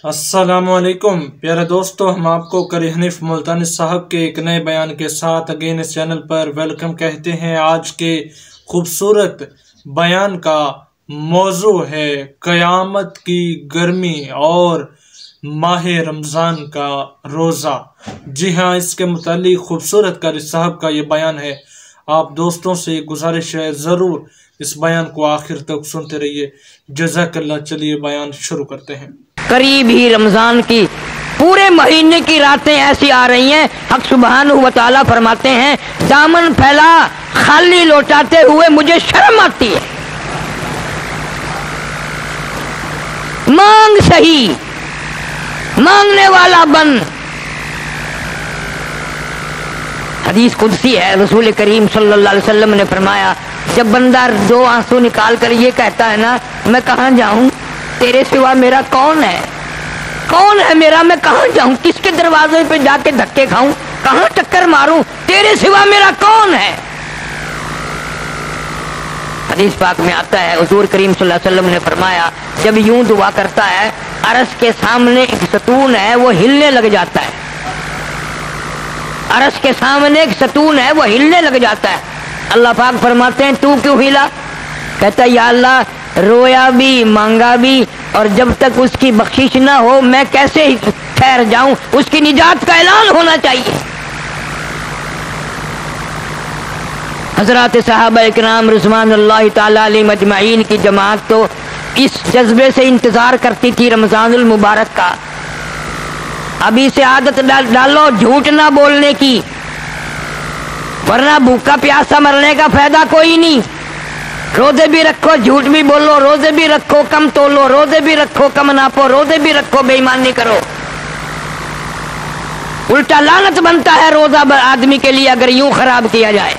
السلام علیکم پیارے دوستو، ہم آپ کو قاری حنیف ملتانی صاحب کے ایک نئے بیان کے ساتھ اگین اس چینل پر ویلکم کہتے ہیں۔ آج کے خوبصورت بیان کا موضوع ہے قیامت کی گرمی اور ماہ رمضان کا روزہ۔ جی ہاں، اس کے متعلق خوبصورت قاری صاحب کا یہ بیان ہے۔ آپ دوستوں سے گزارش ہے ضرور اس بیان کو آخر تک سنتے رہیے۔ جزاک اللہ۔ چلیے بیان شروع کرتے ہیں۔ قریب ہی رمضان کی پورے مہینے کی راتیں ایسی آ رہی ہیں، حق سبحانہ و تعالیٰ فرماتے ہیں دامن پھیلا خالی لوٹاتے ہوئے مجھے شرم آتی ہے، مانگ صحیح مانگنے والا بن۔ حدیث قدسی ہے، رسول کریم صلی اللہ علیہ وسلم نے فرمایا جب بندہ دو آنسو نکال کر یہ کہتا ہے نا، میں کہاں جاؤں، تیرے سوا میرا کون ہے، کون ہے میرا، میں کہاں جاؤں، کس کے دروازے پہ جا کے دھکے کھاؤں، کہاں ٹکر ماروں، تیرے سوا میرا کون ہے۔ حدیث پاک میں آتا ہے حضور کریم صلی اللہ علیہ وسلم نے فرمایا جب یوں دعا کرتا ہے عرش کے سامنے ایک ستون ہے وہ ہلنے لگ جاتا ہے، عرش کے سامنے ایک ستون ہے وہ ہلنے لگ جاتا ہے۔ اللہ پاک فرماتے ہیں تو کیوں ہلا؟ کہتا ہے یا اللہ رویا بھی مانگا بھی، اور جب تک اس کی بخشش نہ ہو میں کیسے ٹھہر جاؤں، اس کی نجات کا اعلان ہونا چاہیے۔ حضرات صحابہ اکرام رضوان اللہ تعالی علیہم اجمعین کی جماعت تو اس جذبے سے انتظار کرتی تھی رمضان المبارک کا۔ ابھی سے عادت ڈالو جھوٹ نہ بولنے کی، ورنہ بھوکا پیاسا مرنے کا فائدہ کوئی نہیں۔ روزے بھی رکھو، جھوٹ بھی بولو، روزے بھی رکھو، کم تولو، روزے بھی رکھو، کم ناپو، روزے بھی رکھو، بے ایمانی کرو۔ الٹا لعنت بنتا ہے روزہ آدمی کے لیے اگر یوں خراب کیا جائے۔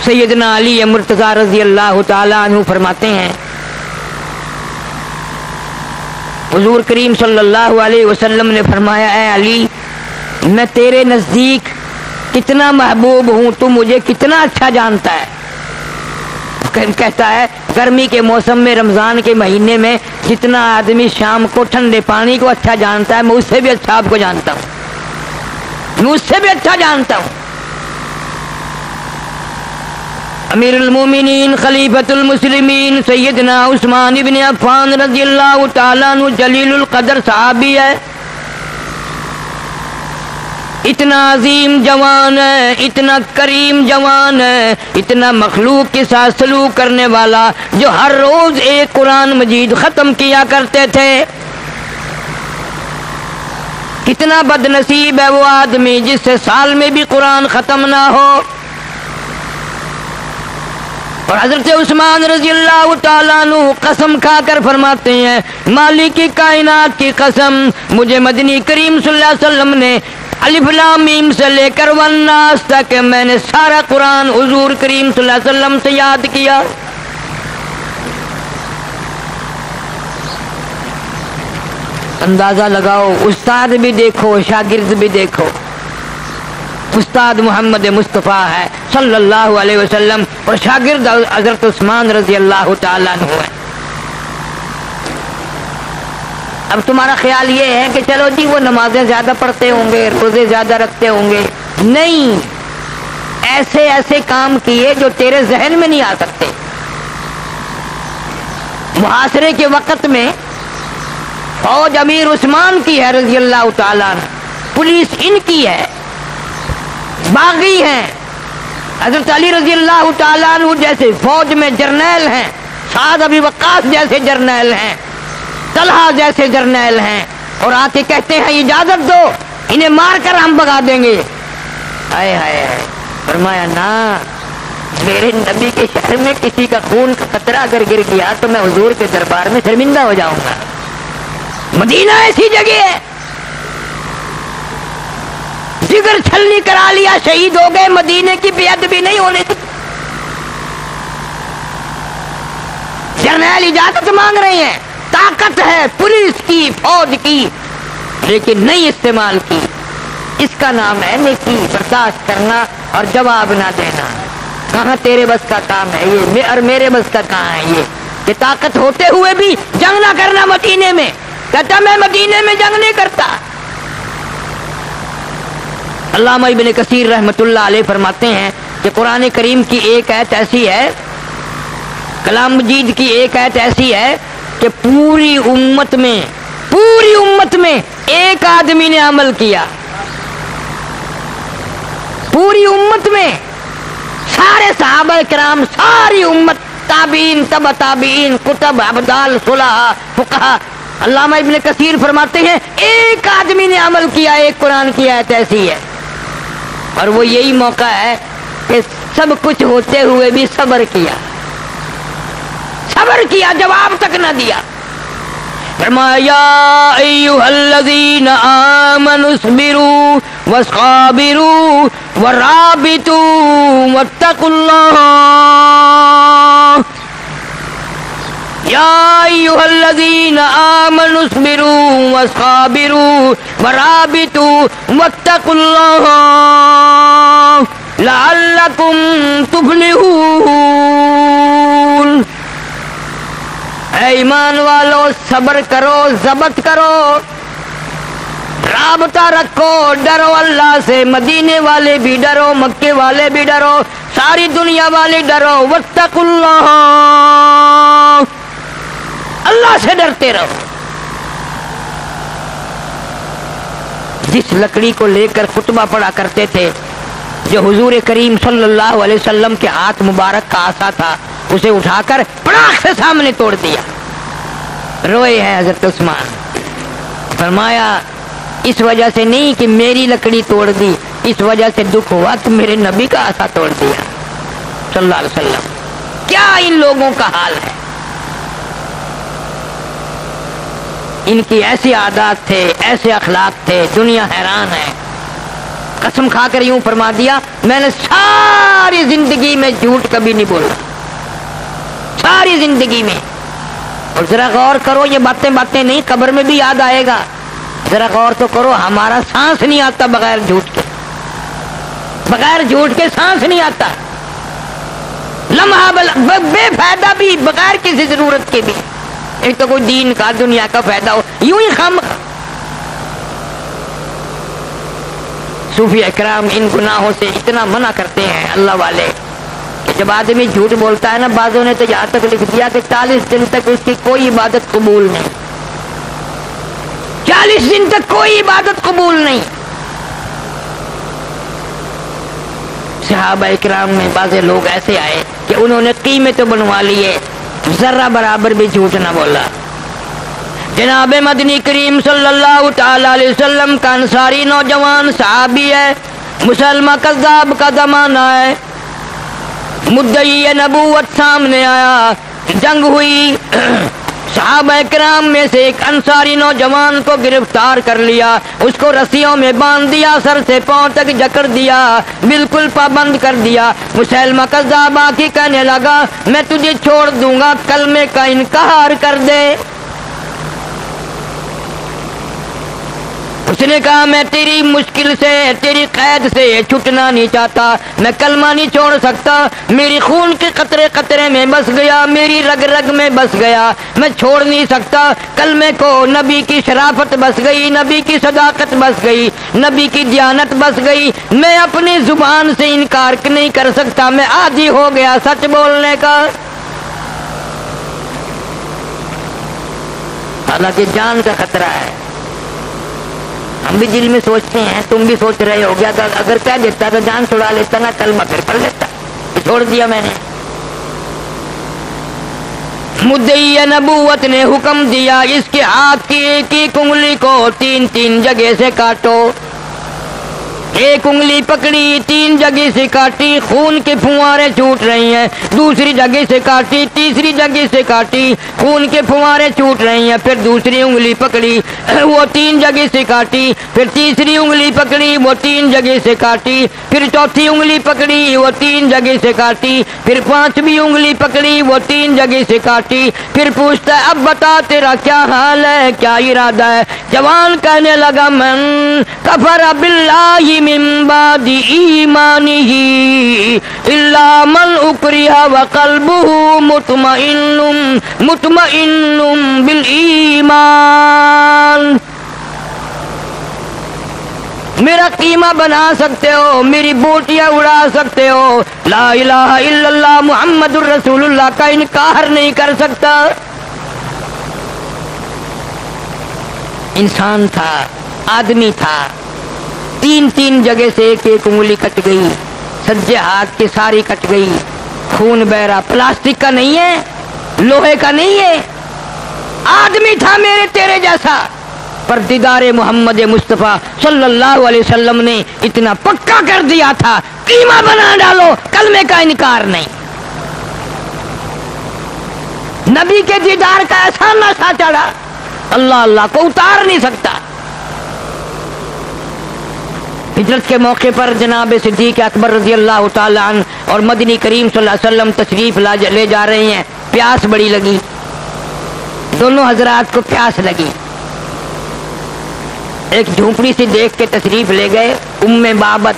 سیدنا علی مرتضیٰ رضی اللہ تعالیٰ عنہ فرماتے ہیں حضور کریم صلی اللہ علیہ وسلم نے فرمایا اے علی میں تیرے نزدیک کتنا محبوب ہوں، تو مجھے کتنا اچھا جانتا ہے۔ کہتا ہے گرمی کے موسم میں رمضان کے مہینے میں جتنا آدمی شام کو ٹھنڈے پانی کو اچھا جانتا ہے میں اس سے بھی اچھا آپ کو جانتا ہوں، میں اس سے بھی اچھا جانتا ہوں۔ امیر المومنین خلیفۃ المسلمین سیدنا عثمان بن عفان رضی اللہ تعالیٰ عنہ جلیل القدر صحابی ہے، اتنا عظیم جوان ہے، اتنا کریم جوان ہے، اتنا مخلوق کے ساتھ سلوک کرنے والا، جو ہر روز ایک قرآن مجید ختم کیا کرتے تھے۔ کتنا بد نصیب ہے وہ آدمی جس سے سال میں بھی قرآن ختم نہ ہو۔ اور حضرت عثمان رضی اللہ تعالیٰ عنہ قسم کھا کر فرماتے ہیں مالک کی کائنات کی قسم، مجھے مدنی کریم صلی اللہ علیہ وسلم نے الف لام میم سے لے کر والناس تک میں نے سارا قرآن حضور کریم صلی اللہ علیہ وسلم سے یاد کیا۔ اندازہ لگاؤ، استاد بھی دیکھو شاگرد بھی دیکھو، استاد محمد مصطفیٰ ہے صلی اللہ علیہ وسلم اور شاگرد حضرت عثمان رضی اللہ تعالیٰ عنہ ہے۔ اب تمہارا خیال یہ ہے کہ چلو جی وہ نمازیں زیادہ پڑھتے ہوں گے، روزے زیادہ رکھتے ہوں گے، نہیں، ایسے ایسے کام کیے جو تیرے ذہن میں نہیں آ سکتے۔ محاصرے کے وقت میں فوج امیر عثمان کی ہے رضی اللہ تعالیٰ عنہ، پولیس ان کی ہے، باغی ہیں، حضرت علی رضی اللہ تعالیٰ عنہ جیسے فوج میں جرنیل ہیں، سعد ابی وقاص جیسے جرنیل ہیں، طلحہ جیسے جرنیل ہیں، اور آ کے کہتے ہیں اجازت دو انہیں مار کر ہم بھگا دیں گے۔ ہائے ہائے ہائے، فرمایا نا، میرے نبی کے شہر میں کسی کا خون کا قطرہ اگر گر گیا تو میں حضور کے دربار میں شرمندہ ہو جاؤں گا۔ مدینہ ایسی جگہ ہے، جگر چھلنی کرا لیا شہید ہو گئے، مدینے کی بے ادبی نہیں ہونے دی۔ جرنیل اجازت مانگ رہے ہیں، طاقت ہے پولیس کی فوج کی، لیکن نہیں استعمال کی۔ اس کا نام ہے نیکی، برداشت کرنا اور جواب نہ دینا۔ کہاں تیرے بس کا کام ہے یہ، اور میرے بس کا کہاں ہے یہ۔ کہ طاقت ہوتے ہوئے بھی جنگ نہ کرنا مدینے میں. کہتا میں مدینے میں جنگ نہیں کرتا. علامہ ابن کثیر رحمۃ اللہ علیہ فرماتے ہیں کہ قرآن کریم کی ایک آیت ایسی ہے، کلام مجید کی ایک آیت ایسی ہے کہ پوری امت میں ایک آدمی نے عمل کیا. پوری امت میں سارے صحابہ کرام، ساری امت، تابعین، تبع تابعین، کتب، ابدال، صلحاء، فقہاء. علامہ ابن کثیر فرماتے ہیں ایک آدمی نے عمل کیا، ایک قرآن کی آیت ایسی ہے، اور وہ یہی موقع ہے کہ سب کچھ ہوتے ہوئے بھی صبر کیا، جواب تک نہ دیا. فرمایا یا ایھا الذین آمنوا اصبروا وصابروا ورابطوا واتقوا اللہ. یا ایھا الذین آمنوا اصبروا وصابروا ورابطوا واتقوا اللہ لعلکم تفلحون. اے ایمان والو، صبر کرو، ضبط کرو، رابطہ رکھو، ڈرو اللہ سے. مدینے والے بھی ڈرو، مکے والے بھی ڈرو، ساری دنیا والے ڈرو. واتقوا اللہ، اللہ سے ڈرتے رہو. جس لکڑی کو لے کر خطبہ پڑھا کرتے تھے، جو حضور کریم صلی اللہ علیہ وسلم کے ہاتھ مبارک کا عصا تھا، اسے اٹھا کر پڑاخ سے سامنے توڑ دیا. روئے ہیں حضرت عثمان. فرمایا اس وجہ سے نہیں کہ میری لکڑی توڑ دی، اس وجہ سے دکھ ہوا کہ میرے نبی کا عصا توڑ دیا صلی اللہ علیہ وسلم. کیا ان لوگوں کا حال ہے. ان کی ایسی عادات تھے، ایسے اخلاق تھے، دنیا حیران ہے. قسم کھا کر یوں فرما دیا میں نے ساری زندگی میں جھوٹ کبھی نہیں بولا، ساری زندگی میں. اور ذرا غور کرو، یہ باتیں نہیں، قبر میں بھی یاد آئے گا. ذرا غور تو کرو، ہمارا سانس نہیں آتا بغیر جھوٹ کے سانس نہیں آتا. لمحہ بے فائدہ بھی، بغیر کسی ضرورت کے بھی. ایک تو کوئی دین کا، دنیا کا فائدہ ہو، یوں ہی خام. صوفی اکرام ان گناہوں سے اتنا منع کرتے ہیں اللہ والے کہ جب آدمی جھوٹ بولتا ہے نا، بعضوں نے تو یہاں تک لکھ دیا کہ 40 دن تک اس کی کوئی عبادت قبول نہیں. 40 دن تک کوئی عبادت قبول نہیں. صحابہ اکرام میں بعض لوگ ایسے آئے کہ انہوں نے قیمے تو بنوا لیے، ذرہ برابر بھی جھوٹ نہ بولا. جناب مدنی کریم صلی اللہ تعالی علیہ وسلم کا انصاری نوجوان صحابی ہے، مسلمہ کذاب کا زمانہ ہے، مدعی نبوت سامنے آیا، جنگ ہوئی. صحابہ کرام میں سے ایک انصاری نوجوان کو گرفتار کر لیا، اس کو رسیوں میں باندھ دیا، سر سے پاؤں تک جکڑ دیا، بالکل پابند کر دیا. مسلمہ کذاب آ کے کہنے لگا میں تجھے چھوڑ دوں گا، کلمے کا انکار کر دے. اس نے کہا میں تیری مشکل سے، تیری قید سے چھٹنا نہیں چاہتا، میں کلمہ نہیں چھوڑ سکتا، میری خون کے قطرے قطرے میں بس گیا، میری رگ رگ میں بس گیا، میں چھوڑ نہیں سکتا کلمے کو. نبی کی شرافت بس گئی، نبی کی صداقت بس گئی، نبی کی دیانت بس گئی، میں اپنی زبان سے انکار نہیں کر سکتا، میں عادی ہو گیا سچ بولنے کا. حالانکہ جان کا خطرہ ہے. ہم بھی دل میں سوچتے ہیں، تم بھی سوچ رہے ہو گیا اگر کہہ دیتا تو جان چھڑا لیتا نا، کلمہ پھر پڑھ لیتا، چھوڑ دیا میں نے. مدعی نبوت نے حکم دیا اس کے ہاتھ کی ایک ایک انگلی کو 3 جگہ سے کاٹو. ایک انگلی پکڑی، 3 جگہ سے کاٹی، خون کے پھوارے چھوٹ رہی ہیں. دوسری جگہ سے کاٹی، تیسری جگہ سے کاٹی، خون کے پھوارے چھوٹ رہی ہیں. پھر دوسری انگلی پکڑی، وہ 3 جگہ سے کاٹی. پھر تیسری انگلی پکڑی، وہ 3 جگہ سے کاٹی. پھر چوتھی انگلی پکڑی، وہ 3 جگہ سے کاٹی. پھر 5ویں انگلی پکڑی، وہ 3 جگہ سے کاٹی. پھر پوچھتا ہے اب بتا تیرا کیا حال ہے، کیا ارادہ ہے. جوان کہنے لگا من کفر باللہ من بعد ایمانہ الا من اکرہ وقلبہ مطمئن بالایمان. میرا قیمہ بنا سکتے ہو، میری بوٹیاں اڑا سکتے ہو، لا الہ الا اللہ محمد الرسول اللہ کا انکار نہیں کر سکتا. انسان تھا، آدمی تھا، تین جگہ سے ایک انگلی کٹ گئی، سجے ہاتھ کی ساری کٹ گئی، خون بہ رہا. پلاسٹک کا نہیں ہے، لوہے کا نہیں ہے، آدمی تھا میرے تیرے جیسا. پر دیدار محمد مصطفیٰ صلی اللہ علیہ وسلم نے اتنا پکا کر دیا تھا، قیمہ بنا ڈالو، کلمے کا انکار نہیں. نبی کے دیدار کا ایسا نشہ چڑھا، اللہ کو اتار نہیں سکتا. ہجرت کے موقع پر جناب صدیق اکبر رضی اللہ تعالی عنہ اور مدنی کریم صلی اللہ علیہ وسلم تشریف لے جا رہے ہیں. پیاس بڑی لگی، دونوں حضرات کو پیاس لگی. ایک جھونپڑی سے دیکھ کے تشریف لے گئے. ام بابت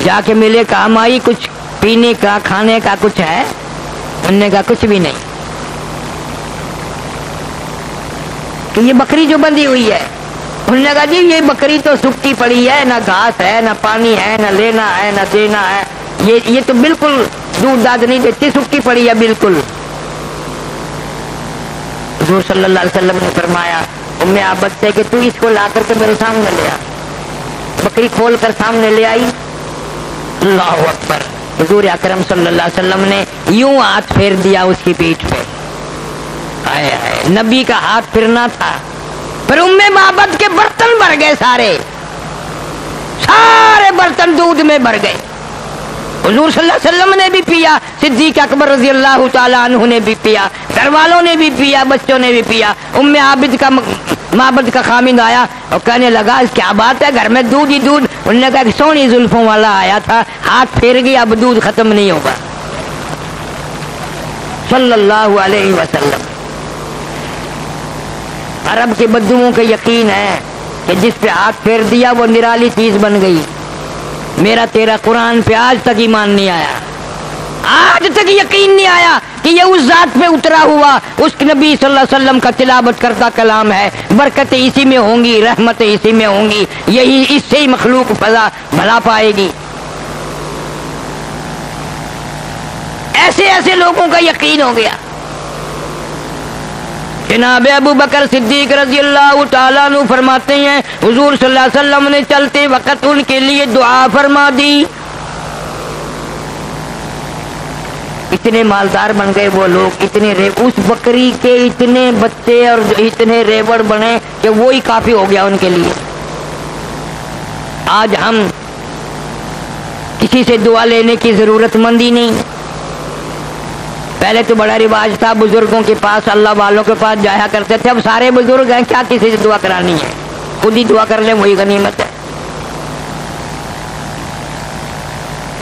جا کے ملے، کہا مائی کچھ پینے کا کھانے کا کچھ ہے؟ انہوں نے کہا کچھ بھی نہیں. کہ یہ بکری جو بندھی ہوئی ہے، انہوں نے کہا جی یہ بکری تو سکتی پڑی ہے، نہ گھاس ہے، نہ پانی ہے، نہ لینا ہے، نہ دینا ہے، یہ تو بالکل دودھ داد نہیں دیتی، سکتی پڑی ہے بالکل. حضور صلی اللہ علیہ وسلم نے فرمایا ام عابد سے کہ تو اس کو لا کر کے میرے سامنے لے آ. بکری کھول کر سامنے لے آئی. اللہ اکبر. حضور اکرم صلی اللہ علیہ وسلم نے یوں ہاتھ پھیر دیا اس کی پیٹھ پہ. نبی کا ہاتھ پھرنا تھا. پھر ام عابد کے برتن بھر گئے، سارے برتن دودھ میں بھر گئے. حضور صلی اللہ علیہ وسلم نے بھی پیا، صدیق اکبر رضی اللہ تعالی عنہ نے بھی پیا، گھر والوں نے بھی پیا، بچوں نے بھی پیا. ام عابد کا خامد آیا اور کہنے لگا کیا بات ہے، گھر میں دودھ ہی دودھ. انہوں نے کہا کہ سونی زلفوں والا آیا تھا، ہاتھ پھیر گیا، اب دودھ ختم نہیں ہوگا. صلی اللہ علیہ وسلم. عرب کے بدوؤں کا یقین ہے کہ جس پہ ہاتھ پھیر دیا وہ نرالی چیز بن گئی. میرا تیرا قرآن پہ آج تک ایمان نہیں آیا، آج تک یقین نہیں آیا کہ یہ اس ذات پہ اترا ہوا اس نبی صلی اللہ علیہ وسلم کا تلاوت کرتا کلام ہے. برکتیں اسی میں ہوں گی، رحمتیں اسی میں ہوں گی، یہی اس سے ہی مخلوق بھلا پائے گی. ایسے لوگوں کا یقین ہو گیا. جناب ابو بکر صدیق رضی اللہ تعالیٰ عنہ فرماتے ہیں حضور صلی اللہ علیہ وسلم نے چلتے وقت ان کے لیے دعا فرما دی. اتنے مالدار بن گئے وہ لوگ، اس بکری کے اتنے بچے اور اتنے ریوڑ بنے کہ وہی کافی ہو گیا ان کے لیے. آج ہم کسی سے دعا لینے کی ضرورت مندی نہیں. پہلے تو بڑا رواج تھا، بزرگوں کے پاس، اللہ والوں کے پاس جایا کرتے تھے. اب سارے بزرگ ہیں، کیا کسی سے دعا کرانی ہے، خود ہی دعا کر لیں وہی غنیمت ہے.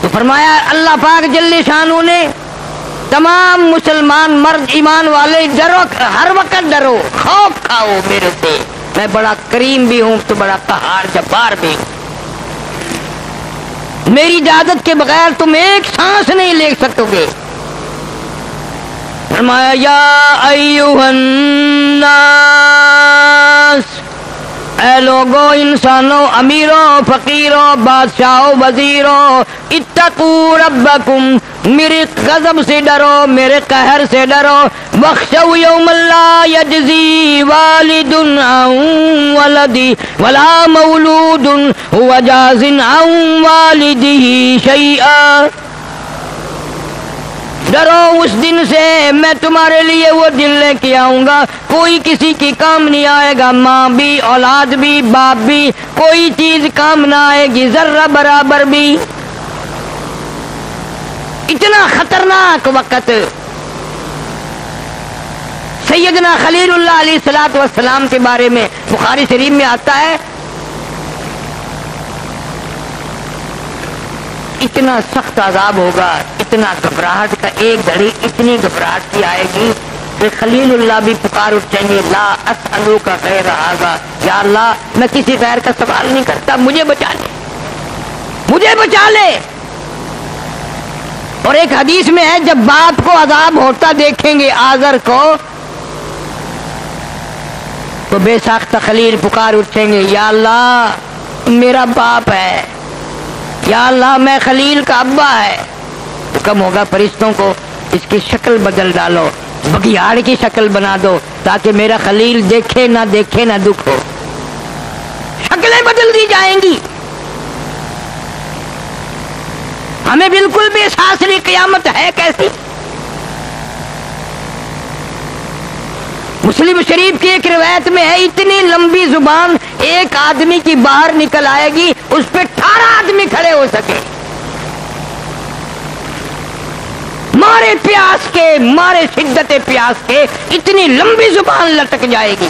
تو فرمایا اللہ پاک جل شانہ نے تمام مسلمان مرد ایمان والے ڈرو، ہر وقت ڈرو، خوف کھاؤ میرے سے، میں بڑا کریم بھی ہوں تو بڑا قہار جبار بھی ہوں. میری اجازت کے بغیر تم ایک سانس نہیں لے سکو گے. فرمایا یا ایھا الناس، اے لوگو، انسانوں، امیروں، فقیروں، بادشاہوں، وزیروں، اتقوا ربکم، میرے غضب سے ڈرو، میرے قہر سے ڈرو. واخشوا یوما لا یجزی والد عن ولدہ ولا مولود هو جاز عن والدہ شیئا. ڈرو اس دن سے، میں تمہارے لیے وہ دن لے کے آؤں گا، کوئی کسی کی کام نہیں آئے گا، ماں بھی، اولاد بھی، باپ بھی، کوئی چیز کام نہ آئے گی، ذرہ برابر بھی. اتنا خطرناک وقت. سیدنا خلیل اللہ علیہ الصلوۃ والسلام کے بارے میں بخاری شریف میں آتا ہے اتنا سخت عذاب ہوگا، اتنا گھبراہٹ کا، ایک گھڑی اتنی گھبراہٹ کی آئے گی کہ خلیل اللہ بھی پکار اٹھیں گے، لا اسألوک غیر ھذا، یا اللہ میں کسی غیر کا سوال نہیں کرتا، مجھے بچا لے، مجھے بچا لے۔ اور ایک حدیث میں ہے جب باپ کو عذاب ہوتا دیکھیں گے آزر کو تو بے ساختہ خلیل پکار اٹھیں گے، یا اللہ میرا باپ ہے، یا اللہ میں خلیل کا ابا ہے۔ حکم ہوگا فرشتوں کو اس کی شکل بدل ڈالو، بگیاڑ کی شکل بنا دو تاکہ میرا خلیل دیکھے نہ دکھ ہو۔ شکلیں بدل دی جائیں گی، ہمیں بالکل بھی احساس نہیں قیامت ہے کیسی۔ مسلم شریف کی ایک روایت میں ہے اتنی لمبی زبان ایک آدمی کی باہر نکل آئے گی، اس پہ 18 آدمی کھڑے ہو سکے، مارے پیاس کے، مارے شدت پیاس کے، اتنی لمبی زبان لٹک جائے گی۔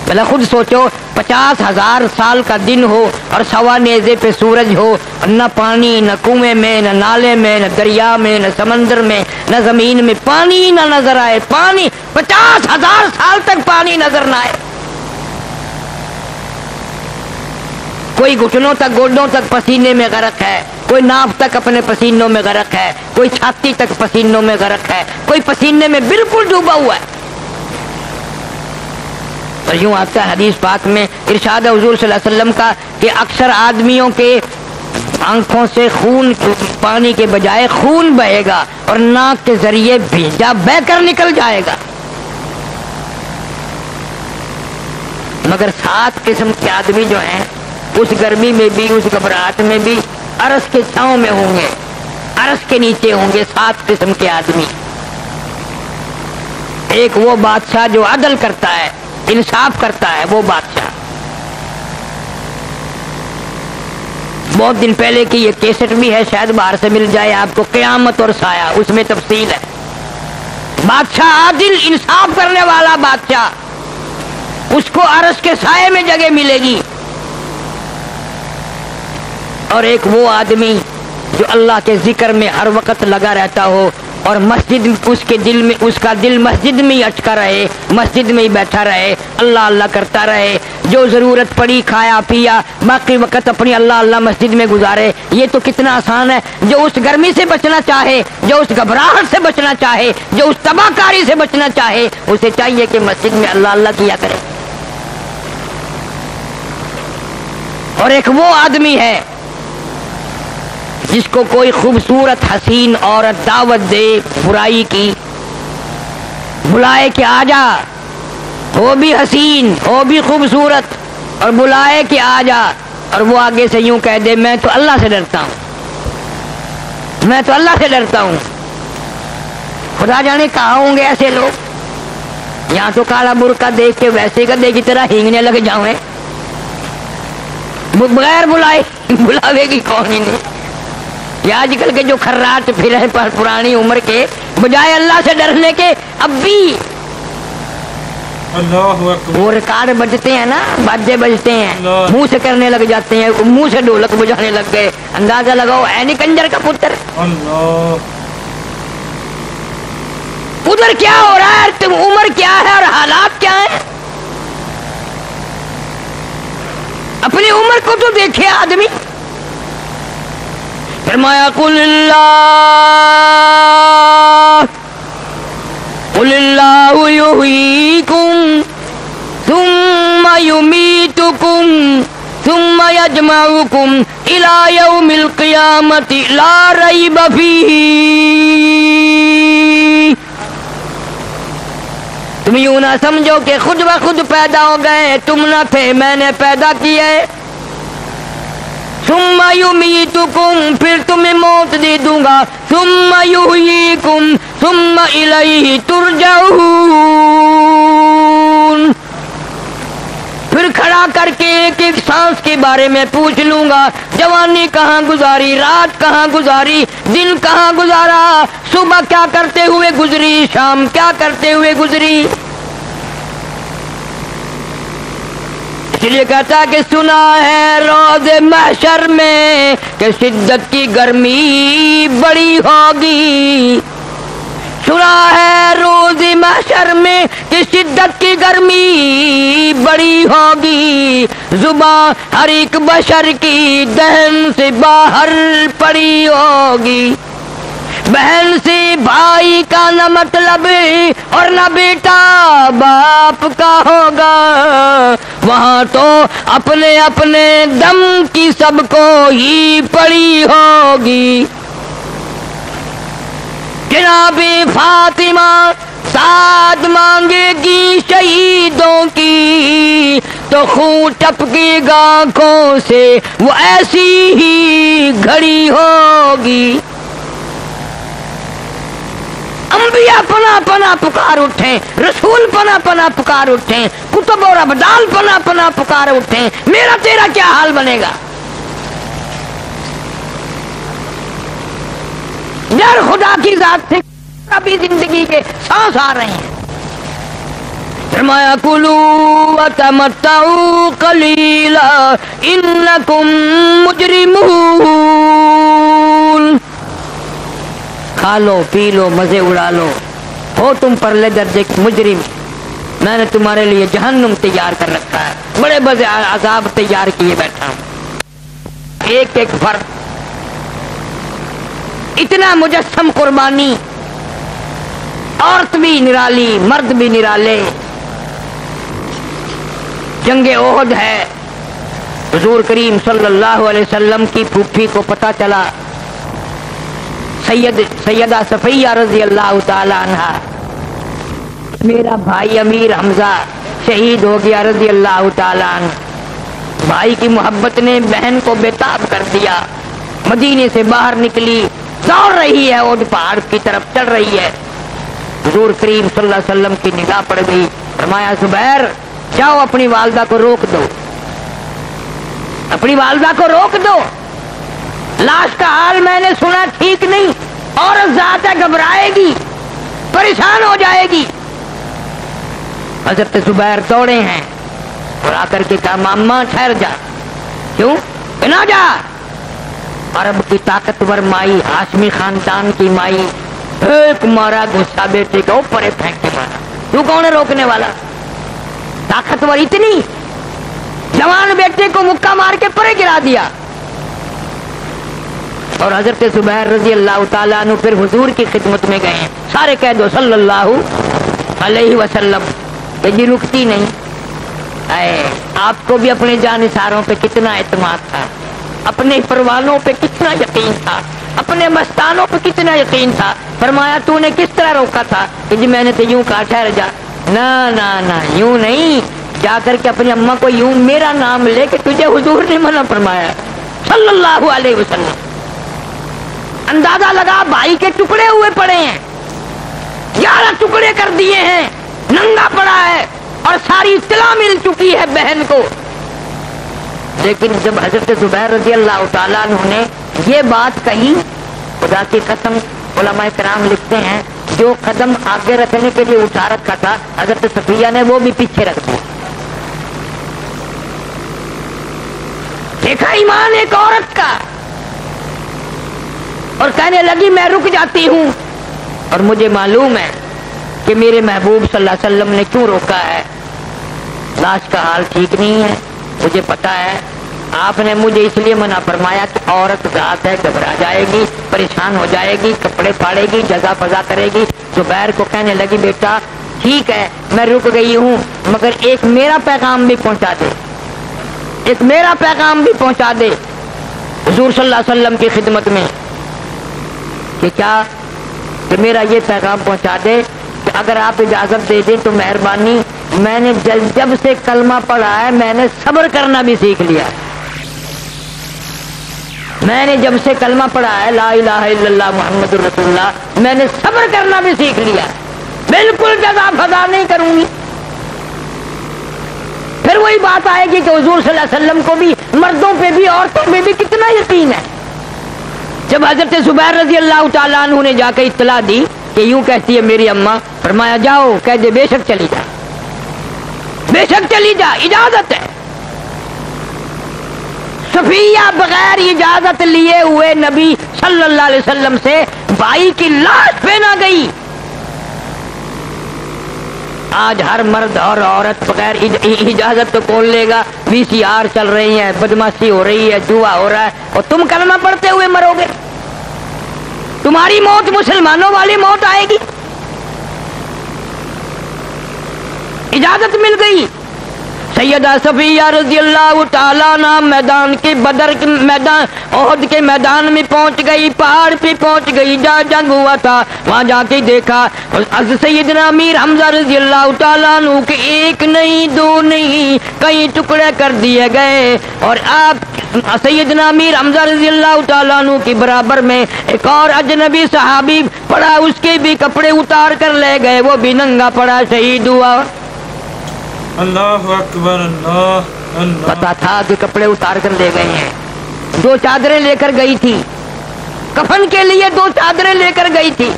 بھلا خود سوچو 50,000 سال کا دن ہو اور سوا نیزے پہ سورج ہو، نہ پانی، نہ کنویں میں، نہ نالے میں، نہ دریا میں، نہ سمندر میں، نہ زمین میں پانی نہ نظر آئے، پانی 50,000 سال تک پانی نظر نہ آئے، کوئی گھٹنوں تک گوڈوں تک پسینے میں غرق ہے، کوئی ناف تک اپنے پسینوں میں غرق ہے، کوئی چھاتی تک پسینوں میں غرق ہے، کوئی پسینے میں بالکل ڈوبا ہوا ہے۔ اور یوں آتا ہے حدیث پاک میں، ارشاد حضور صلی اللہ علیہ وسلم کا کہ اکثر آدمیوں کے آنکھوں سے خون، پانی کے بجائے خون بہے گا اور ناک کے ذریعے بھیجا بہ کر نکل جائے گا، مگر 7 قسم کے آدمی جو ہیں اس گرمی میں بھی، اس گھبراہٹ میں بھی عرش کے چھاؤں میں ہوں گے، عرش کے نیچے ہوں گے 7 قسم کے آدمی۔ ایک وہ بادشاہ جو عدل کرتا ہے، انصاف کرتا ہے، وہ بادشاہ۔ بہت دن پہلے کی یہ کیسٹ بھی ہے، شاید باہر سے مل جائے آپ کو، قیامت اور سایہ، اس میں تفصیل ہے۔ بادشاہ عادل، انصاف کرنے والا بادشاہ، اس کو عرش کے سائے میں جگہ ملے گی۔ اور ایک وہ آدمی جو اللہ کے ذکر میں ہر وقت لگا رہتا ہو اور مسجد اس کے دل میں، اس کا دل مسجد میں ہی اٹکا رہے، مسجد میں ہی بیٹھا رہے، اللہ اللہ کرتا رہے، جو ضرورت پڑی کھایا پیا، باقی وقت اپنی اللہ اللہ مسجد میں گزارے۔ یہ تو کتنا آسان ہے۔ جو اس گرمی سے بچنا چاہے، جو اس گھبراہٹ سے بچنا چاہے، جو اس تباہ کاری سے بچنا چاہے، اسے چاہیے کہ مسجد میں اللہ اللہ کیا کرے۔ اور ایک وہ آدمی ہے جس کو کوئی خوبصورت حسین عورت دعوت دے برائی کی، بلائے کہ آ جا، ہو بھی حسین ہو بھی خوبصورت، اور بلائے کہ آ جا، اور وہ آگے سے یوں کہہ دے میں تو اللہ سے ڈرتا ہوں، میں تو اللہ سے ڈرتا ہوں۔ خدا جانے کہاں ہوں گے ایسے لوگ، یہاں تو کالا برقع دیکھ کے ویسے کا دیکھ کی طرح ہینگنے لگ جاؤں، بغیر بلائے بلاوے کی کون ہی نہیں۔ یہ آج کل کے جو خراٹ پھر ہیں پرانی عمر کے، بجائے اللہ سے ڈرنے کے اب بھی وہ ریکارڈ بجتے ہیں نا، باجے بجتے ہیں، منہ سے کرنے لگ جاتے ہیں، منہ سے ڈھولک بجانے لگ گئے۔ اندازہ لگاؤ ہے نہیں کنجر کا پتر، ادھر کیا ہو رہا ہے، تم عمر کیا ہے اور حالات کیا ہیں۔ اپنی عمر کو تو دیکھے آدمی۔ فرمایا قل اللہ یحییکم ثم یمیتکم ثم یجمعکم الی یوم القیامۃ لا ریب فیہ۔ تم یوں نہ سمجھو کہ خود بخود پیدا ہو گئے، تم نہ تھے، میں نے پیدا کیے۔ ثم یمیتکم، پھر تمہیں موت دے دوں گا، ثم یحییکم ثم الیہ ترجعون، پھر کھڑا کر کے ایک ایک سانس کے بارے میں پوچھ لوں گا، جوانی کہاں گزاری، رات کہاں گزاری، دن کہاں گزارا، صبح کیا کرتے ہوئے گزری، شام کیا کرتے ہوئے گزری۔ اس لیے کہتا کہ سنا ہے روز محشر میں کہ شدت کی گرمی بڑی ہوگی، سنا ہے محشر میں کہ شدت کی گرمی بڑی ہوگی، زباں ہر ایک بشر کی دہن سے باہر پڑی ہوگی، بہن سے بھائی کا نہ مطلب اور نہ بیٹا باپ کا ہوگا، وہاں تو اپنے اپنے دم کی سب کو ہی پڑی ہوگی۔ جناب فاطمہ ساتھ مانگے گی شہیدوں کی، تو خون ٹپکے گا آنکھوں سے وہ ایسی ہی گھڑی ہوگی۔ انبیاء پناہ پناہ پکار اٹھیں، رسول پناہ پناہ پکار اٹھیں، کتب اور ابدال پناہ پناہ پکار اٹھیں، میرا تیرا کیا حال بنے گا؟ یار خدا کی ذات سے ابھی زندگی کے سانس آ رہے ہیں۔ فرمایا کلوا وتمتعوا قلیلا انکم مجرمون، کھا لو پی لو مزے اڑا لو، ہو تم پرلے درجے کے مجرم، میں نے تمہارے لیے جہنم تیار کر رکھا ہے، بڑے بڑے عذاب تیار کیے بیٹھا ہوں۔ ایک ایک فرد اتنا مجسم قربانی، عورت بھی نرالی مرد بھی نرالے۔ جنگ احد ہے، حضور کریم صلی اللہ علیہ وسلم کی پھوپھی کو پتہ چلا، سیدہ صفیہ رضی اللہ تعالی عنہ، میرا بھائی امیر حمزہ شہید ہو گیا رضی اللہ تعالی عنہ۔ بھائی کی محبت نے بہن کو بےتاب کر دیا، مدینے سے باہر نکلی، دوڑ رہی ہے احد پہاڑ کی طرف چڑھ رہی ہے۔ حضور کریم صلی اللہ علیہ وسلم کی نگاہ پڑ گئی، فرمایا زبیر جاؤ اپنی والدہ کو روک دو، اپنی والدہ کو روک دو، لاش کا حال میں نے سنا ٹھیک نہیں، عورت ذات ہے گھبرائے گی پریشان ہو جائے گی۔ حضرت زبیر دوڑے ہیں اور آ کر کے کہا ماما ٹھہر جا، کیوں نہ جا؟ عرب کی طاقتور مائی، ہاشمی خاندان کی مائی، ایک مارا غصہ بیٹے کو اوپر پھینک کے مارا، تو کون ہے روکنے والا؟ طاقتور اتنی، جوان بیٹے کو مکہ مار کے پرے گرا دیا۔ اور حضرت زبیر رضی اللہ تعالیٰ عنہ پھر حضور کی خدمت میں گئے، سارے کہہ دو صلی اللہ علیہ وسلم، کہ جی رکتی نہیں۔ اے آپ کو بھی اپنے جانثاروں پہ کتنا اعتماد تھا، اپنے پروانوں پہ کتنا یقین تھا، اپنے مستانوں پہ کتنا یقین تھا۔ فرمایا تو نے کس طرح روکا تھا؟ کہ جی میں نے تو یوں کہا ٹھہر جا۔ نہ یوں نہیں، جا کر کے اپنی اماں کو یوں میرا نام لے کے تجھے حضور نے منع فرمایا صلی اللہ علیہ وسلم۔ اندازہ لگا بھائی کے ٹکڑے ہوئے پڑے ہیں، 11 ٹکڑے کر دیے ہیں، ننگا پڑا ہے اور ساری اطلاع مل چکی ہے بہن کو۔ لیکن جب حضرت زبیر رضی اللہ تعالیٰ عنہ نے یہ بات کہی، خدا کی قسم علماء کرام لکھتے ہیں جو قدم آگے رکھنے کے لیے اٹھا رکھا تھا حضرت صفیہ نے وہ بھی پیچھے رکھ دیا۔ دیکھا ایمان ایک عورت کا، اور کہنے لگی میں رک جاتی ہوں، اور مجھے معلوم ہے کہ میرے محبوب صلی اللہ علیہ وسلم نے کیوں روکا ہے، لاش کا حال ٹھیک نہیں ہے، مجھے پتا ہے آپ نے مجھے اس لیے منع فرمایا کہ عورت ذات ہے گھبرا جائے گی، پریشان ہو جائے گی، کپڑے پھاڑے گی، جزا فضا کرے گی۔ زبیر کو کہنے لگی بیٹا ٹھیک ہے میں رک گئی ہوں، مگر ایک میرا پیغام بھی پہنچا دے، ایک میرا پیغام بھی پہنچا دے حضور صلی اللہ علیہ وسلم کی خدمت میں، کہ کیا؟ کہ میرا یہ پیغام پہنچا دے کہ اگر آپ اجازت دے دیں تو مہربانی، میں نے جب سے کلمہ پڑھا ہے میں نے صبر کرنا بھی سیکھ لیا، میں نے جب سے کلمہ پڑھا ہے لا الہ الا اللہ محمد رسول اللہ، میں نے صبر کرنا بھی سیکھ لیا، بالکل جزا فضا نہیں کروں گی۔ پھر وہی بات آئے گی کہ حضور صلی اللہ علیہ وسلم کو بھی مردوں پہ بھی عورتوں پہ بھی کتنا یقین ہے۔ جب حضرت زبیر رضی اللہ تعالیٰ عنہ نے جا کے اطلاع دی کہ یوں کہتی ہے میری اماں، فرمایا جاؤ کہہ دے بے شک چلی جا، بے شک چلی جا، اجازت ہے۔ صفیہ بغیر اجازت لیے ہوئے نبی صلی اللہ علیہ وسلم سے بھائی کی لاش پہ نہ گئی، آج ہر مرد اور عورت بغیر اجازت تو کھول لے گا، VCR چل رہی ہیں، بدماشی ہو رہی ہے، جوا ہو رہا ہے، اور تم کلمہ پڑھتے ہوئے مرو گے۔ تمہاری موت مسلمانوں والی موت آئے گی۔ اجازت مل گئی۔ سیدہ صفیہ رضی اللہ تعالیٰ عنہ میدان کے بدر کے میدان احد کے میدان میں پہنچ گئی، پہاڑ پہ پہنچ گئی جہاں جنگ ہوا تھا، وہاں جا کے دیکھا سیدنا امیر حمزہ رضی اللہ تعالیٰ عنہ کے ایک نہیں دو نہیں کئی ٹکڑے کر دیے گئے، اور آپ سیدنا امیر حمزہ رضی اللہ تعالیٰ عنہ کے برابر میں ایک اور اجنبی صحابی پڑا، اس کے بھی کپڑے اتار کر لے گئے، وہ بھی ننگا پڑا شہید ہوا۔ اللہ اکبر، اللہ اللہ۔ پتا تھا کہ کپڑے اتار کر لے گئے ہیں۔ دو چادریں لے کر گئی تھی، کفن کے لیے دو چادریں لے کر گئی تھی،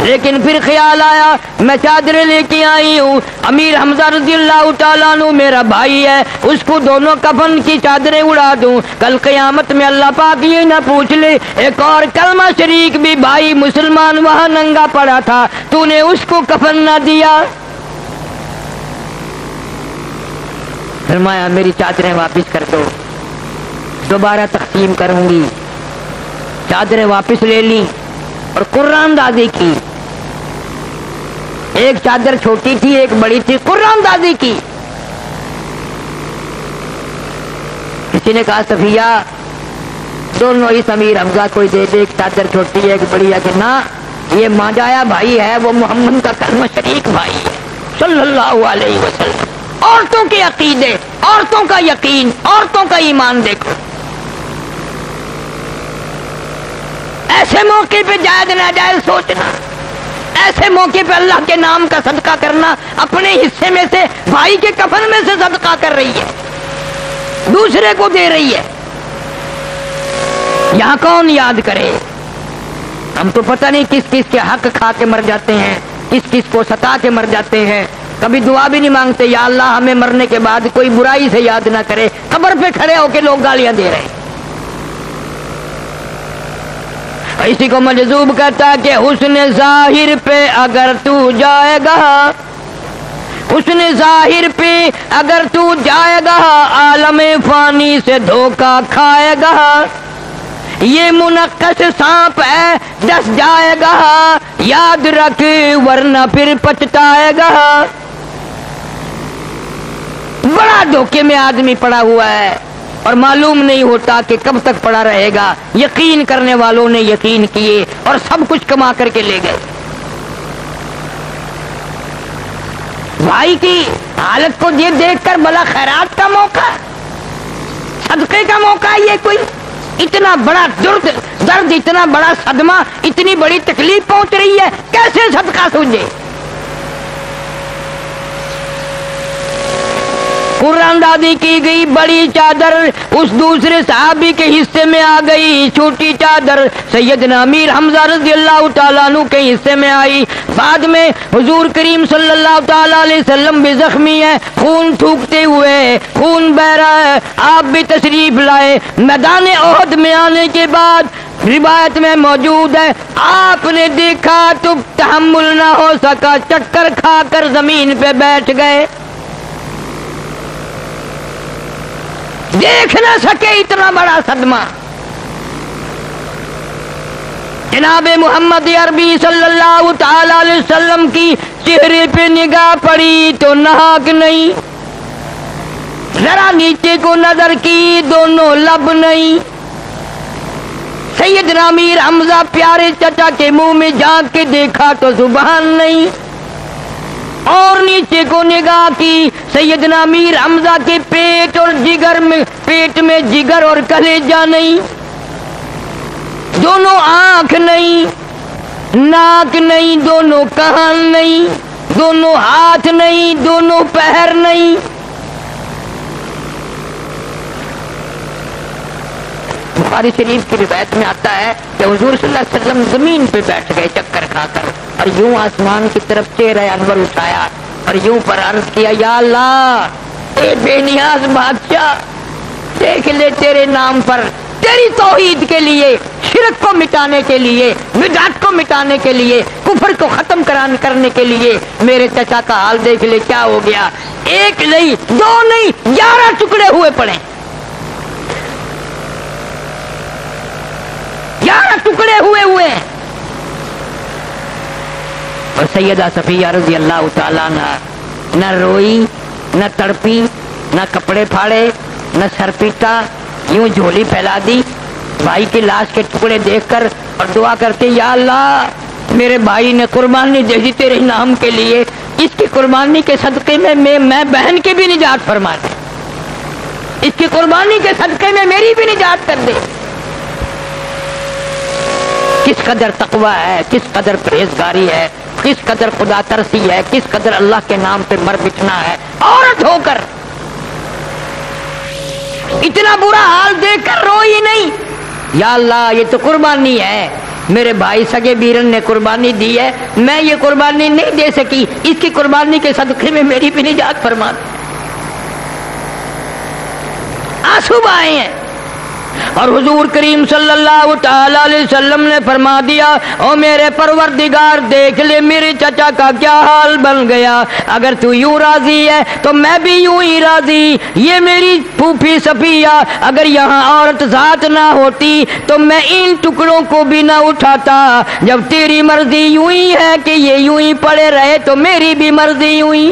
لیکن پھر خیال آیا میں چادریں لے کے آئی ہوں، امیر حمزہ رضی اللہ تعالیٰ عنہ میرا بھائی ہے، اس کو دونوں کفن کی چادریں اڑا دوں، کل قیامت میں اللہ پاک یہ نہ پوچھ لے ایک اور کلمہ شریک بھی بھائی مسلمان وہاں ننگا پڑا تھا، تو نے اس کو کفن نہ دیا۔ فرمایا میری چادریں واپس کر دو، دوبارہ تقسیم کروں گی۔ چادریں واپس لے لی اور قرآن اندازی کی، ایک چادر چھوٹی تھی ایک بڑی تھی، قرآن اندازی کی۔ کسی نے کہا صفیہ دونوں اس امیر حمزہ کو دے دے، ایک چادر چھوٹی ہے ایک بڑی ہے، کہ نہ یہ ماجایا بھائی ہے، وہ محمد کا کلمہ شریک بھائی ہے صلی اللہ علیہ وسلم۔ عورتوں کے عقیدے، عورتوں کا یقین، عورتوں کا ایمان دیکھو۔ ایسے موقع پہ جائز ناجائز سوچنا، ایسے موقع پہ اللہ کے نام کا صدقہ کرنا، اپنے حصے میں سے بھائی کے کفن میں سے صدقہ کر رہی ہے، دوسرے کو دے رہی ہے۔ یہاں کون یاد کرے؟ ہم تو پتہ نہیں کس کس کے حق کھا کے مر جاتے ہیں، کس کس کو ستا کے مر جاتے ہیں، کبھی دعا بھی نہیں مانگتے یا اللہ ہمیں مرنے کے بعد کوئی برائی سے یاد نہ کرے، قبر پہ کھڑے ہو کے لوگ گالیاں دے رہے ہیں۔ اسی کو مجذوب کہتا کہ حسن ظاہر پہ اگر تو جائے گا، حسن ظاہر پہ اگر تو جائے گا، عالم فانی سے دھوکہ کھائے گا، یہ منقش سانپ ہے ڈس جائے گا، یاد رکھ ورنہ پھر پچھتائے گا۔ بڑا دھوکے میں آدمی پڑا ہوا ہے اور معلوم نہیں ہوتا کہ کب تک پڑا رہے گا۔ یقین کرنے والوں نے یقین کیے اور سب کچھ کما کر کے لے گئے۔ بھائی کی حالت کو یہ دیکھ کر بلا خیرات کا موقع، صدقے کا موقع، یہ کوئی اتنا بڑا درد، اتنا بڑا صدمہ، اتنی بڑی تکلیف پہنچ رہی ہے، کیسے صدقہ سوچے؟ قرآن دادی کی گئی، بڑی چادر اس دوسرے صحابی کے حصے میں آ گئی، چھوٹی چادر سیدنا امیر حمزہ رضی اللہ تعالیٰ عنہ کے حصے میں آئی۔ بعد میں حضور کریم صلی اللہ تعالیٰ علیہ وسلم بھی زخمی ہے، خون تھوکتے ہوئے، خون بہ رہا ہے، آپ بھی تشریف لائے۔ میدان احد میں آنے کے بعد روایت میں موجود ہے آپ نے دیکھا تو تحمل نہ ہو سکا، چکر کھا کر زمین پہ بیٹھ گئے، دیکھ نہ سکے اتنا بڑا صدمہ۔ جناب محمد عربی صلی اللہ تعالی علیہ وسلم کی چہرے پہ نگاہ پڑی تو ناک نہیں، ذرا نیچے کو نظر کی دونوں لب نہیں۔ سیدنا امیر حمزہ پیارے چچا کے منہ میں جھانک کے دیکھا تو زبان نہیں، اور نیچے کو نگاہ کی سیدنا امیر حمزہ کے پیٹ اور جگر میں، پیٹ میں جگر اور کلیجہ نہیں، دونوں آنکھ نہیں، ناک نہیں، دونوں کان نہیں، دونوں ہاتھ نہیں، دونوں پیر نہیں۔ بخاری شریف کی روایت میں آتا ہے کہ حضور صلی اللہ علیہ وسلم زمین پہ بیٹھ گئے چکر کھا کر، اور یوں آسمان کی طرف چہرہ انور اٹھایا اور یوں پر عرض کیا، یا اللہ اے بے نیاز بادشاہ، دیکھ لے تیرے نام پر، تیری توحید کے لیے شرک کو مٹانے کے لیے، بدعت کو مٹانے کے لیے، کفر کو ختم کرنے کے لیے میرے چچا کا حال دیکھ لے کیا ہو گیا. ایک نہیں، دو نہیں، 11 ٹکڑے ہوئے پڑے. 11 ٹکڑے ہوئے. اور سیدہ صفیہ رضی اللہ تعالیٰ عنہ نہ روئی، نہ تڑپی، نہ کپڑے پھاڑے، نہ سر پیٹا، یوں جھولی پھیلا دی بھائی کی لاش کے ٹکڑے دیکھ کر اور دعا کرتے یا اللہ میرے بھائی نے قربانی دے دی تیرے نام کے لیے، اس کی قربانی کے صدقے میں میں بہن کی بھی نجات فرما دے، اس کی قربانی کے صدقے میں میری بھی نجات کر دے. کس قدر تقوی ہے، کس قدر پرہیزگاری ہے، کس قدر خدا ترسی ہے، کس قدر اللہ کے نام پہ مر مٹنا ہے. عورت ہو کر اتنا برا حال دیکھ کر روئی نہیں. یا اللہ یہ تو قربانی ہے، میرے بھائی سگے بیرن نے قربانی دی ہے، میں یہ قربانی نہیں دے سکی، اس کی قربانی کے صدقے میں میری بھی نجات فرما دے. آنسو بہائے ہیں. اور حضور کریم صلی اللہ تعالی علیہ وسلم نے فرما دیا او میرے پروردگار دیکھ لے میرے چچا کا کیا حال بن گیا، اگر تو یوں راضی ہے تو میں بھی یوں ہی راضی. یہ میری پھوپھی صفیہ اگر یہاں عورت ذات نہ ہوتی تو میں ان ٹکڑوں کو بھی نہ اٹھاتا. جب تیری مرضی یوں ہی ہے کہ یہ یوں ہی پڑے رہے تو میری بھی مرضی یوں ہی.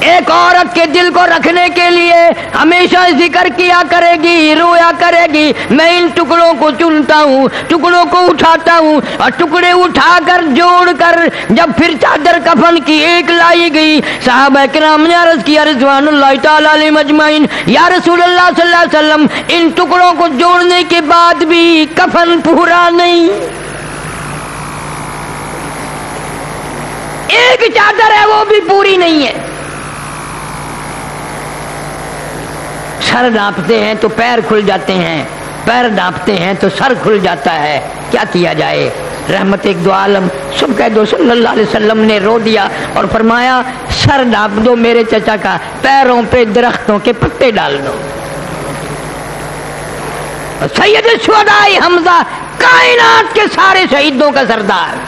ایک عورت کے دل کو رکھنے کے لیے ہمیشہ ذکر کیا کرے گی، رویا کرے گی میں ان ٹکڑوں کو چنتا ہوں، ٹکڑوں کو اٹھاتا ہوں. اور ٹکڑے اٹھا کر جوڑ کر جب پھر چادر کفن کی ایک لائی گئی، صحابہ کرام نے عرض کیا رضوان اللہ تعالی علیہم اجمعین یا رسول اللہ صلی اللہ علیہ وسلم ان ٹکڑوں کو جوڑنے کے بعد بھی کفن پورا نہیں. ایک چادر ہے وہ بھی پوری نہیں ہے. سر ڈانپتے ہیں تو پیر کھل جاتے ہیں، پیر ڈانپتے ہیں تو سر کھل جاتا ہے. کیا کیا جائے؟ رحمت ایک دو عالم سب کہہ دو صلی اللہ علیہ وسلم نے رو دیا اور فرمایا سر ڈانپ دو میرے چچا کا، پیروں پہ درختوں کے پتے ڈال دو. سید الشہداء حمزہ کائنات کے سارے شہیدوں کا سردار.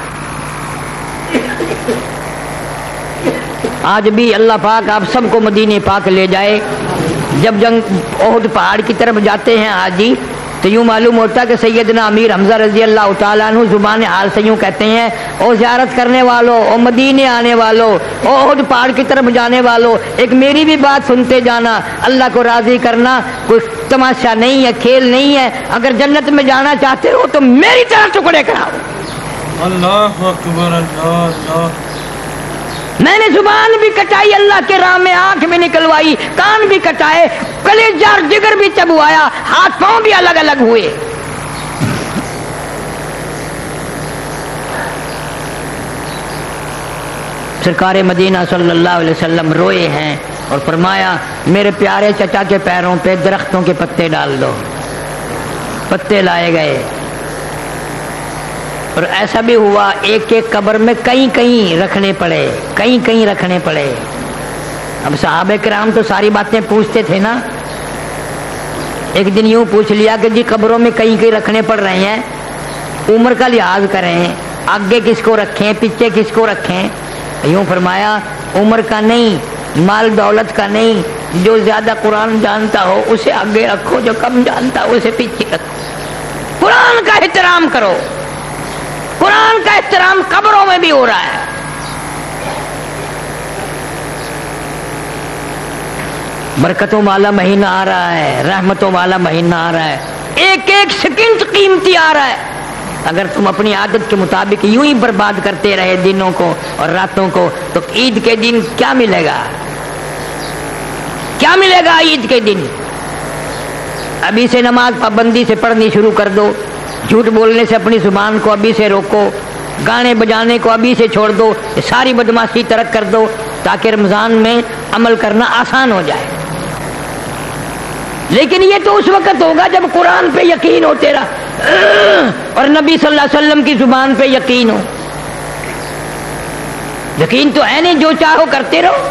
آج بھی اللہ پاک آپ سب کو مدینے پاک لے جائے. جب جنگ احد پہاڑ کی طرف جاتے ہیں حاجی تو یوں معلوم ہوتا ہے کہ سیدنا امیر حمزہ رضی اللہ تعالیٰ عنہ زبان حال سے یوں کہتے ہیں او زیارت کرنے والوں، او مدینے آنے والوں، او احد پہاڑ کی طرف جانے والوں، ایک میری بھی بات سنتے جانا. اللہ کو راضی کرنا کوئی تماشا نہیں ہے، کھیل نہیں ہے. اگر جنت میں جانا چاہتے ہو تو میری طرح ٹکڑے کراؤ. اللہ اکبر اللہ اللہ. میں نے زبان بھی کٹائی اللہ کے راہ میں، آنکھ بھی نکلوائی، کان بھی کٹائے، کلیجہ اور جگر بھی چبوایا، ہاتھ پاؤں بھی الگ الگ ہوئے. سرکار مدینہ صلی اللہ علیہ وسلم روئے ہیں اور فرمایا میرے پیارے چچا کے پیروں پہ درختوں کے پتے ڈال دو. پتے لائے گئے اور ایسا بھی ہوا ایک ایک قبر میں کہیں رکھنے پڑے، کہیں رکھنے پڑے. اب صحابہ کرام تو ساری باتیں پوچھتے تھے نا. ایک دن یوں پوچھ لیا کہ جی قبروں میں کہیں رکھنے پڑ رہے ہیں، عمر کا لحاظ کریں، آگے کس کو رکھیں پیچھے کس کو رکھیں. یوں فرمایا عمر کا نہیں، مال دولت کا نہیں، جو زیادہ قرآن جانتا ہو اسے آگے رکھو، جو کم جانتا ہو اسے پیچھے رکھو. قرآن کا احترام کرو. قرآن کا احترام قبروں میں بھی ہو رہا ہے. برکتوں والا مہینہ آ رہا ہے، رحمتوں والا مہینہ آ رہا ہے، ایک ایک سیکنڈ قیمتی آ رہا ہے. اگر تم اپنی عادت کے مطابق یوں ہی برباد کرتے رہے دنوں کو اور راتوں کو تو عید کے دن کیا ملے گا؟ کیا ملے گا عید کے دن؟ ابھی سے نماز پابندی سے پڑھنی شروع کر دو، جھوٹ بولنے سے اپنی زبان کو ابھی سے روکو، گانے بجانے کو ابھی سے چھوڑ دو، ساری بدماشی ترک کر دو تاکہ رمضان میں عمل کرنا آسان ہو جائے. لیکن یہ تو اس وقت ہوگا جب قرآن پہ یقین ہو تیرا اور نبی صلی اللہ علیہ وسلم کی زبان پہ یقین ہو. یقین تو ہے نہیں، جو چاہو کرتے رہو.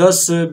10,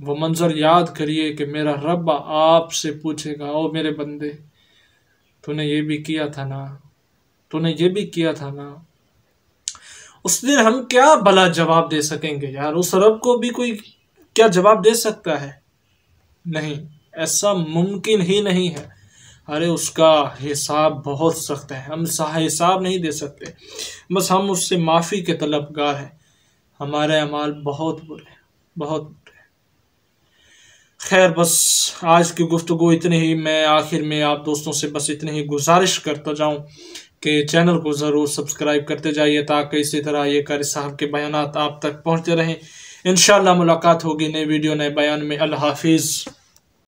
وہ منظر یاد کریے کہ میرا رب آپ سے پوچھے گا، او میرے بندے تو نے یہ بھی کیا تھا نا، تو نے یہ بھی کیا تھا نا۔ اس دن ہم کیا بھلا جواب دے سکیں گے یار؟ اس رب کو بھی کوئی کیا جواب دے سکتا ہے؟ نہیں، ایسا ممکن ہی نہیں ہے۔ ارے اس کا حساب بہت سخت ہے، ہم حساب نہیں دے سکتے، بس ہم اس سے معافی کے طلبگار ہیں۔ ہمارے اعمال بہت برے، بہت برے۔ خیر، بس آج کی گفتگو اتنی ہی۔ میں آخر میں آپ دوستوں سے بس اتنی ہی گزارش کرتا جاؤں کہ چینل کو ضرور سبسکرائب کرتے جائیے تاکہ اسی طرح یہ قاری صاحب کے بیانات آپ تک پہنچتے رہیں۔ انشاءاللہ ملاقات ہوگی نئے ویڈیو نئے بیان میں۔ اللہ حافظ۔